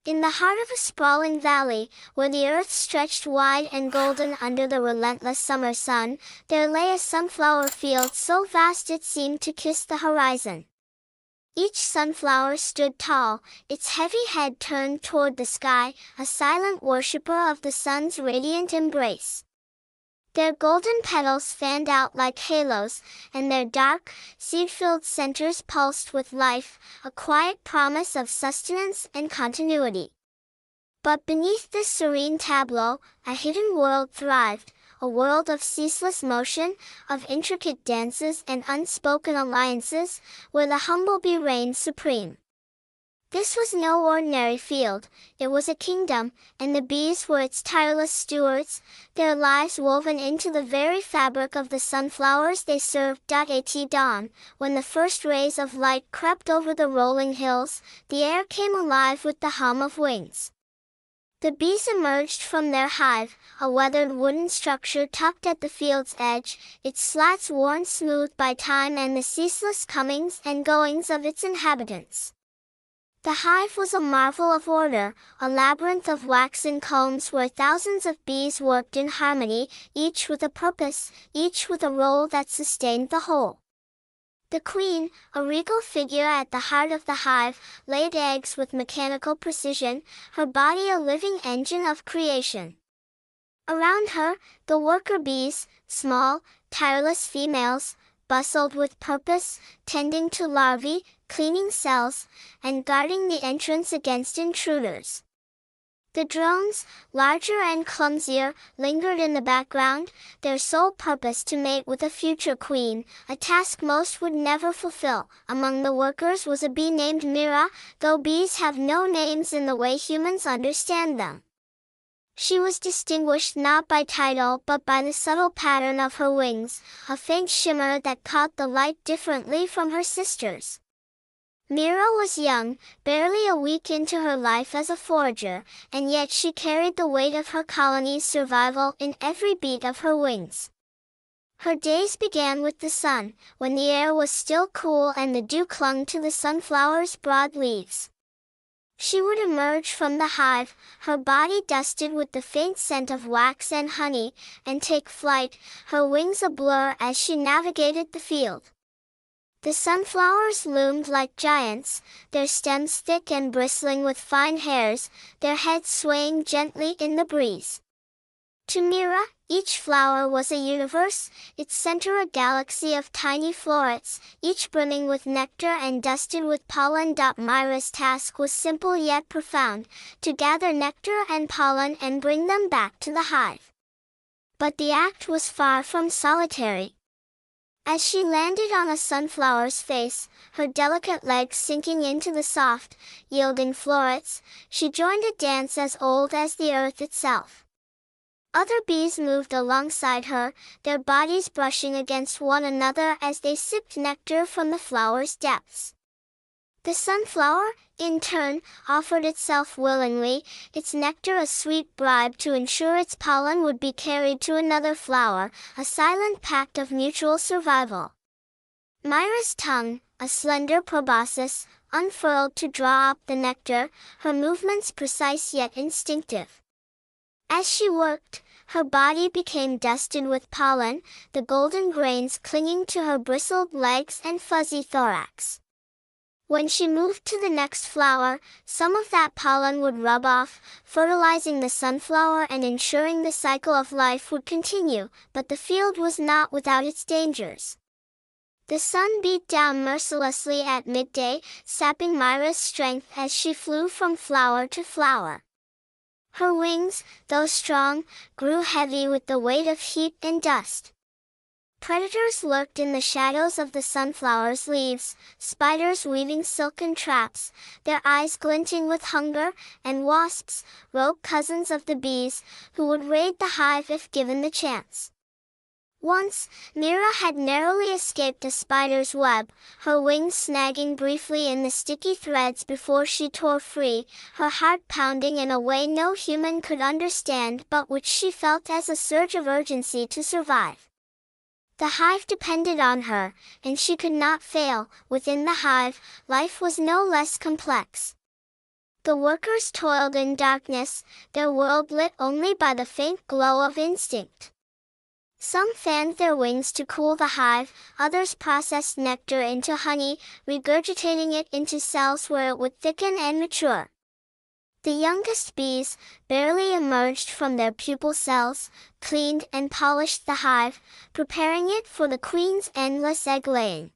In the heart of a sprawling valley, where the earth stretched wide and golden under the relentless summer sun, there lay a sunflower field so vast it seemed to kiss the horizon. Each sunflower stood tall, its heavy head turned toward the sky, a silent worshipper of the sun's radiant embrace. Their golden petals fanned out like halos, and their dark, seed-filled centers pulsed with life, a quiet promise of sustenance and continuity. But beneath this serene tableau, a hidden world thrived, a world of ceaseless motion, of intricate dances and unspoken alliances, where the humble bee reigned supreme. This was no ordinary field, it was a kingdom, and the bees were its tireless stewards, their lives woven into the very fabric of the sunflowers they served. At dawn, when the first rays of light crept over the rolling hills, the air came alive with the hum of wings. The bees emerged from their hive, a weathered wooden structure tucked at the field's edge, its slats worn smooth by time and the ceaseless comings and goings of its inhabitants. The hive was a marvel of order, a labyrinth of waxen combs where thousands of bees worked in harmony, each with a purpose, each with a role that sustained the whole. The queen, a regal figure at the heart of the hive, laid eggs with mechanical precision, her body a living engine of creation. Around her, the worker bees, small, tireless females, bustled with purpose, tending to larvae, cleaning cells, and guarding the entrance against intruders. The drones, larger and clumsier, lingered in the background, their sole purpose to mate with a future queen, a task most would never fulfill. Among the workers was a bee named Mira, though bees have no names in the way humans understand them. She was distinguished not by title but by the subtle pattern of her wings, a faint shimmer that caught the light differently from her sisters. Mira was young, barely a week into her life as a forager, and yet she carried the weight of her colony's survival in every beat of her wings. Her days began with the sun, when the air was still cool and the dew clung to the sunflower's broad leaves. She would emerge from the hive, her body dusted with the faint scent of wax and honey, and take flight, her wings a blur as she navigated the field. The sunflowers loomed like giants, their stems thick and bristling with fine hairs, their heads swaying gently in the breeze. To Mira, each flower was a universe, its center a galaxy of tiny florets, each brimming with nectar and dusted with pollen. Mira's task was simple yet profound, to gather nectar and pollen and bring them back to the hive. But the act was far from solitary. As she landed on a sunflower's face, her delicate legs sinking into the soft, yielding florets, she joined a dance as old as the earth itself. Other bees moved alongside her, their bodies brushing against one another as they sipped nectar from the flower's depths. The sunflower, in turn, offered itself willingly, its nectar a sweet bribe to ensure its pollen would be carried to another flower, a silent pact of mutual survival. Mira's tongue, a slender proboscis, unfurled to draw up the nectar, her movements precise yet instinctive. As she worked, her body became dusted with pollen, the golden grains clinging to her bristled legs and fuzzy thorax. When she moved to the next flower, some of that pollen would rub off, fertilizing the sunflower and ensuring the cycle of life would continue, but the field was not without its dangers. The sun beat down mercilessly at midday, sapping Mira's strength as she flew from flower to flower. Her wings, though strong, grew heavy with the weight of heat and dust. Predators lurked in the shadows of the sunflower's leaves, spiders weaving silken traps, their eyes glinting with hunger, and wasps, rogue cousins of the bees, who would raid the hive if given the chance. Once, Mira had narrowly escaped a spider's web, her wings snagging briefly in the sticky threads before she tore free, her heart pounding in a way no human could understand but which she felt as a surge of urgency to survive. The hive depended on her, and she could not fail. Within the hive, life was no less complex. The workers toiled in darkness, their world lit only by the faint glow of instinct. Some fanned their wings to cool the hive, others processed nectar into honey, regurgitating it into cells where it would thicken and mature. The youngest bees, barely emerged from their pupal cells, cleaned and polished the hive, preparing it for the queen's endless egg-laying.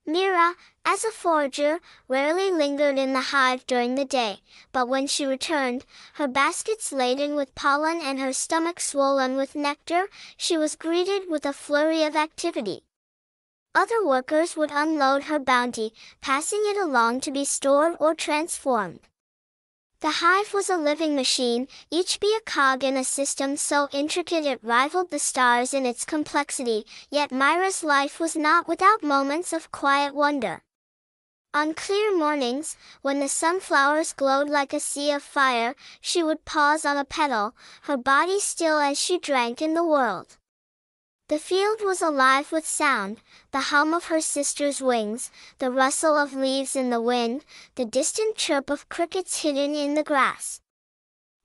Mira, as a forager, rarely lingered in the hive during the day, but when she returned, her baskets laden with pollen and her stomach swollen with nectar, she was greeted with a flurry of activity. Other workers would unload her bounty, passing it along to be stored or transformed. The hive was a living machine, each bee a cog in a system so intricate it rivaled the stars in its complexity, yet Myra's life was not without moments of quiet wonder. On clear mornings, when the sunflowers glowed like a sea of fire, she would pause on a petal, her body still as she drank in the world. The field was alive with sound, the hum of her sister's wings, the rustle of leaves in the wind, the distant chirp of crickets hidden in the grass.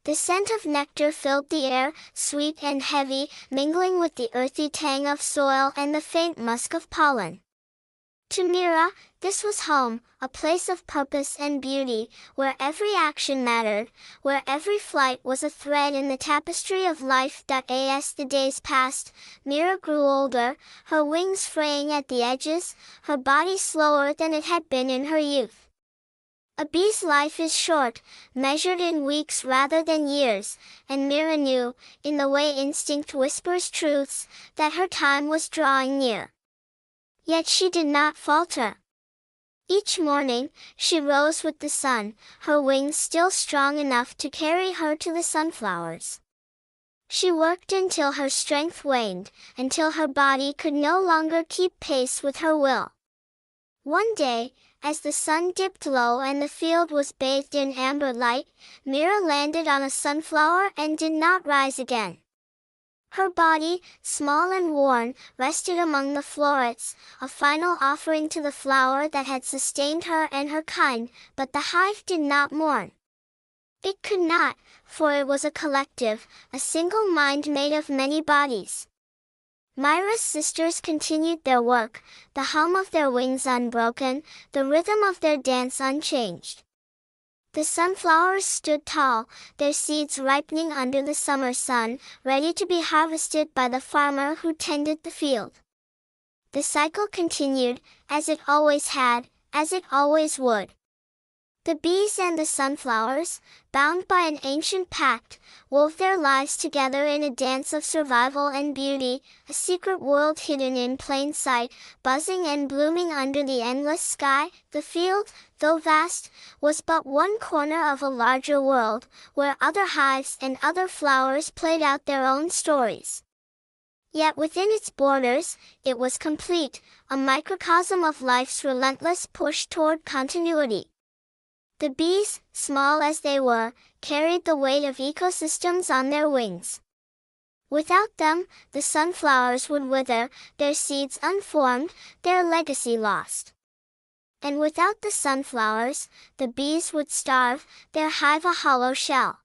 The scent of nectar filled the air, sweet and heavy, mingling with the earthy tang of soil and the faint musk of pollen. To Mira, this was home, a place of purpose and beauty, where every action mattered, where every flight was a thread in the tapestry of life. As the days passed, Mira grew older, her wings fraying at the edges, her body slower than it had been in her youth. A bee's life is short, measured in weeks rather than years, and Mira knew, in the way instinct whispers truths, that her time was drawing near. Yet she did not falter. Each morning, she rose with the sun, her wings still strong enough to carry her to the sunflowers. She worked until her strength waned, until her body could no longer keep pace with her will. One day, as the sun dipped low and the field was bathed in amber light, Mira landed on a sunflower and did not rise again. Her body, small and worn, rested among the florets, a final offering to the flower that had sustained her and her kind, but the hive did not mourn. It could not, for it was a collective, a single mind made of many bodies. Myra's sisters continued their work, the hum of their wings unbroken, the rhythm of their dance unchanged. The sunflowers stood tall, their seeds ripening under the summer sun, ready to be harvested by the farmer who tended the field. The cycle continued, as it always had, as it always would. The bees and the sunflowers, bound by an ancient pact, wove their lives together in a dance of survival and beauty, a secret world hidden in plain sight, buzzing and blooming under the endless sky. The field, though vast, was but one corner of a larger world, where other hives and other flowers played out their own stories. Yet within its borders, it was complete, a microcosm of life's relentless push toward continuity. The bees, small as they were, carried the weight of ecosystems on their wings. Without them, the sunflowers would wither, their seeds unformed, their legacy lost. And without the sunflowers, the bees would starve, their hive a hollow shell.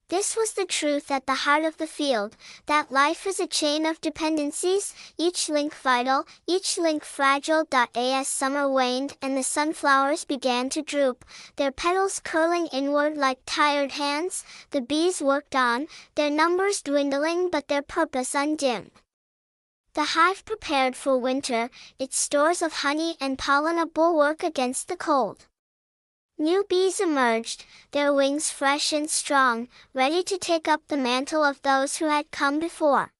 This was the truth at the heart of the field, that life is a chain of dependencies, each link vital, each link fragile. As summer waned and the sunflowers began to droop, their petals curling inward like tired hands, the bees worked on, their numbers dwindling but their purpose undimmed. The hive prepared for winter, its stores of honey and pollen a bulwark against the cold. New bees emerged, their wings fresh and strong, ready to take up the mantle of those who had come before.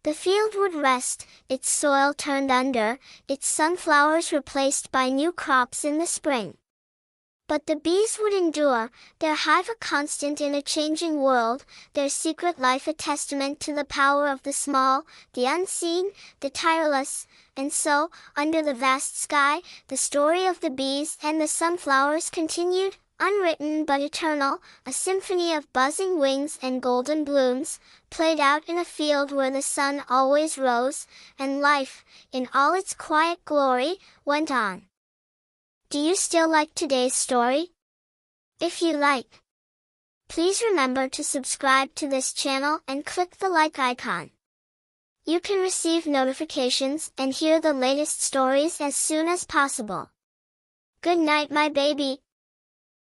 The field would rest, its soil turned under, its sunflowers replaced by new crops in the spring. But the bees would endure, their hive a constant in a changing world, their secret life a testament to the power of the small, the unseen, the tireless. And so, under the vast sky, the story of the bees and the sunflowers continued, unwritten but eternal, a symphony of buzzing wings and golden blooms, played out in a field where the sun always rose, and life, in all its quiet glory, went on. Do you still like today's story? If you like, please remember to subscribe to this channel and click the like icon. You can receive notifications and hear the latest stories as soon as possible. Good night, my baby.